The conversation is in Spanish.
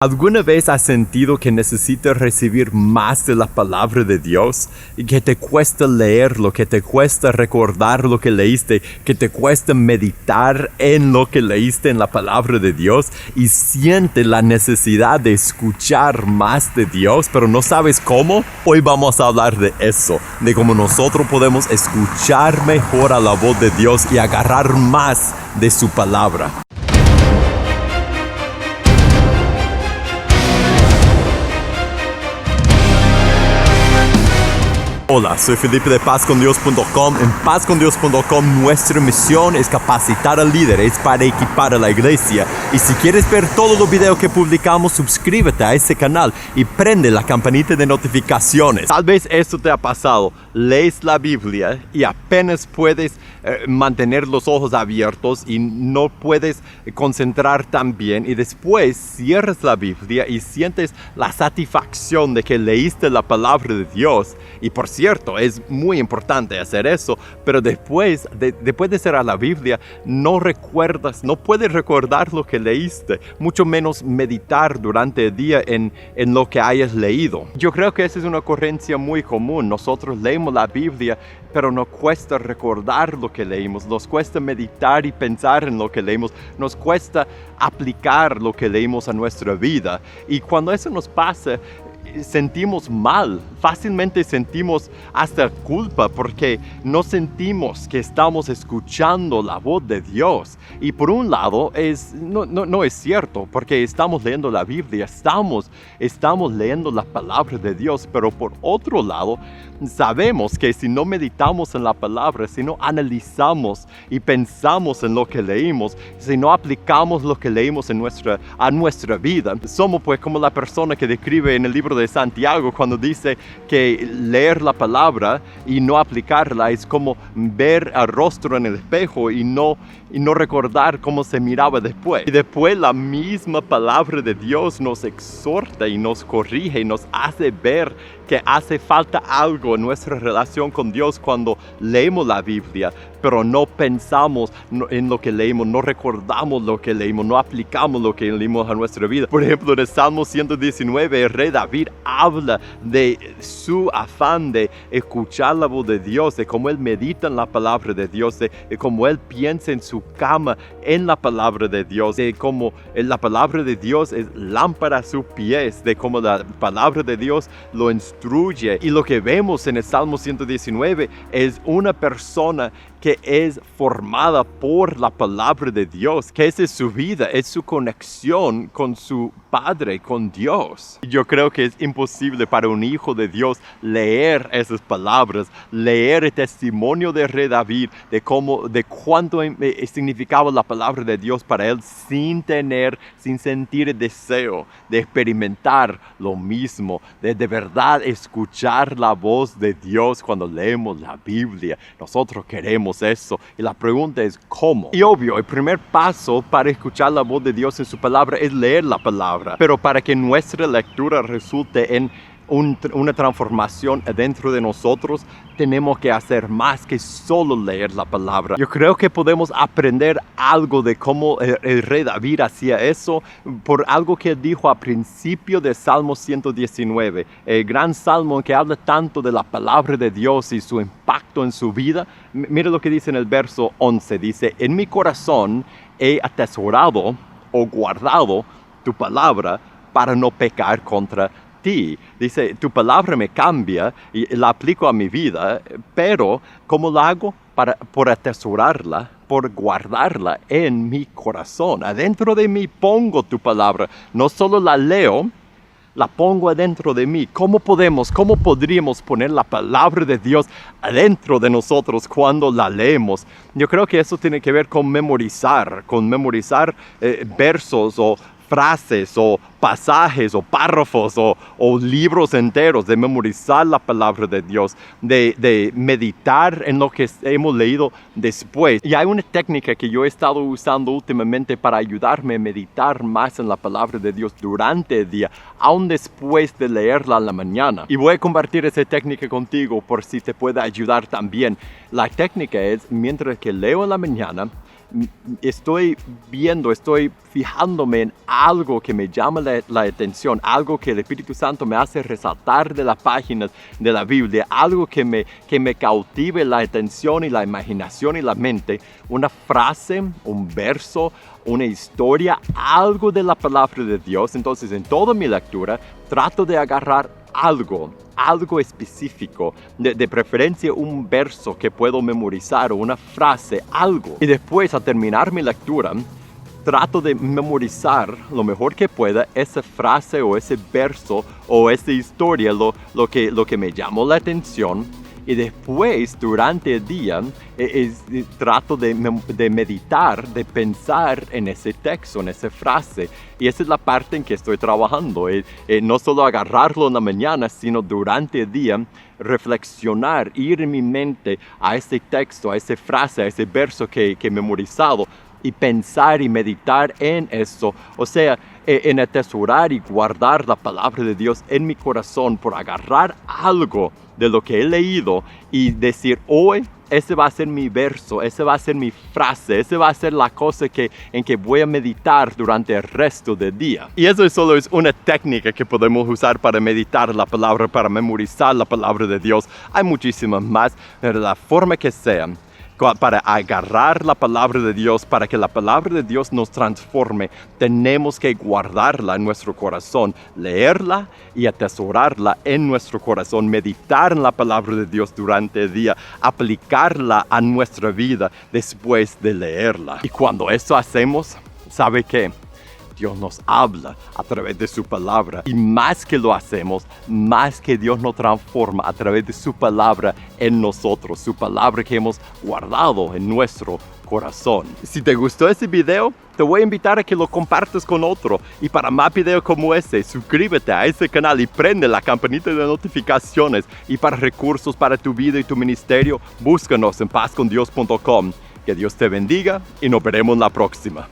¿Alguna vez has sentido que necesitas recibir más de la palabra de Dios? Y que te cuesta leerlo, que te cuesta recordar lo que leíste, que te cuesta meditar en lo que leíste en la palabra de Dios y sientes la necesidad de escuchar más de Dios, pero no sabes cómo? Hoy vamos a hablar de eso, de cómo nosotros podemos escuchar mejor a la voz de Dios y agarrar más de su palabra. Hola, soy Felipe de PazConDios.com. En PazConDios.com nuestra misión es capacitar a líderes para equipar a la iglesia. Y si quieres ver todos los videos que publicamos, suscríbete a este canal y prende la campanita de notificaciones. Tal vez esto te ha pasado. Lees la Biblia y apenas puedes mantener los ojos abiertos y no puedes concentrar tan bien. Y después cierras la Biblia y sientes la satisfacción de que leíste la palabra de Dios. Y por cierto, es muy importante hacer eso, pero después de cerrar la Biblia, no puedes recordar lo que leíste, mucho menos meditar durante el día en lo que hayas leído. Yo creo que esa es una ocurrencia muy común. Nosotros leemos la Biblia, pero nos cuesta recordar lo que leímos, nos cuesta meditar y pensar en lo que leímos, nos cuesta aplicar lo que leímos a nuestra vida. Y cuando eso nos pasa, sentimos mal, fácilmente sentimos hasta culpa porque no sentimos que estamos escuchando la voz de Dios. Y por un lado no es cierto, porque estamos leyendo la Biblia, estamos leyendo la palabra de Dios, pero por otro lado sabemos que si no meditamos en la palabra, si no analizamos y pensamos en lo que leímos, si no aplicamos lo que leímos a nuestra vida, somos pues como la persona que describe en el libro de Santiago cuando dice que leer la palabra y no aplicarla es como ver el rostro en el espejo y no recordar cómo se miraba después. Y después la misma palabra de Dios nos exhorta y nos corrige y nos hace ver que hace falta algo en nuestra relación con Dios cuando leemos la Biblia, pero no pensamos en lo que leímos, no recordamos lo que leímos, no aplicamos lo que leímos a nuestra vida. Por ejemplo, en el Salmo 119, el rey David habla de su afán de escuchar la voz de Dios, de cómo él medita en la palabra de Dios, de cómo él piensa en su cama en la palabra de Dios, de cómo la palabra de Dios es lámpara a sus pies, de cómo la palabra de Dios lo instruye. Y lo que vemos en el Salmo 119 es una persona que es formada por la palabra de Dios, que esa es su vida, es su conexión con su Padre, con Dios. Yo creo que es imposible para un hijo de Dios leer esas palabras, leer el testimonio de rey David, de cuánto significaba la palabra de Dios para él, sin sentir el deseo de experimentar lo mismo, de verdad escuchar la voz de Dios cuando leemos la Biblia. Nosotros queremos eso. Y la pregunta es ¿cómo? Y obvio, el primer paso para escuchar la voz de Dios en su palabra es leer la palabra. Pero para que nuestra lectura resulte en una transformación dentro de nosotros, tenemos que hacer más que solo leer la palabra. Yo creo que podemos aprender algo de cómo el rey David hacía eso por algo que él dijo al principio del Salmo 119, el gran salmo que habla tanto de la palabra de Dios y su impacto en su vida. Mira lo que dice en el verso 11, dice: en mi corazón he atesorado o guardado tu palabra para no pecar contra ti. Dice, tu palabra me cambia y la aplico a mi vida, pero ¿cómo lo hago? Por atesorarla, por guardarla en mi corazón. Adentro de mí pongo tu palabra. No solo la leo, la pongo adentro de mí. ¿Cómo podríamos poner la palabra de Dios adentro de nosotros cuando la leemos? Yo creo que eso tiene que ver con memorizar versos o frases o pasajes o párrafos o libros enteros, de memorizar la palabra de Dios, de meditar en lo que hemos leído después. Y hay una técnica que yo he estado usando últimamente para ayudarme a meditar más en la palabra de Dios durante el día, aún después de leerla en la mañana. Y voy a compartir esa técnica contigo por si te puede ayudar también. La técnica es, mientras que leo en la mañana, estoy fijándome en algo que me llama la atención, algo que el Espíritu Santo me hace resaltar de las páginas de la Biblia, algo que me cautive la atención y la imaginación y la mente, una frase, un verso, una historia, algo de la palabra de Dios. Entonces, en toda mi lectura, trato de agarrar algo específico, de preferencia un verso que puedo memorizar o una frase, algo. Y después, al terminar mi lectura, trato de memorizar lo mejor que pueda esa frase o ese verso o esa historia, lo que me llamó la atención. Y después, durante el día, trato de meditar, de pensar en ese texto, en esa frase. Y esa es la parte en que estoy trabajando. No solo agarrarlo en la mañana, sino durante el día, reflexionar, ir en mi mente a ese texto, a esa frase, a ese verso que he memorizado. Y pensar y meditar en eso, o sea, en atesorar y guardar la palabra de Dios en mi corazón por agarrar algo de lo que he leído y decir, hoy ese va a ser mi verso, ese va a ser mi frase, ese va a ser la cosa en que voy a meditar durante el resto del día. Y eso solo es una técnica que podemos usar para meditar la palabra, para memorizar la palabra de Dios. Hay muchísimas más, de la forma que sea. Para agarrar la palabra de Dios, para que la palabra de Dios nos transforme, tenemos que guardarla en nuestro corazón, leerla y atesorarla en nuestro corazón, meditar en la palabra de Dios durante el día, aplicarla a nuestra vida después de leerla. Y cuando eso hacemos, ¿sabe qué? Dios nos habla a través de su palabra. Y más que lo hacemos, más que Dios nos transforma a través de su palabra en nosotros. Su palabra que hemos guardado en nuestro corazón. Si te gustó este video, te voy a invitar a que lo compartas con otro. Y para más videos como este, suscríbete a este canal y prende la campanita de notificaciones. Y para recursos para tu vida y tu ministerio, búscanos en pazcondios.com. Que Dios te bendiga y nos veremos la próxima.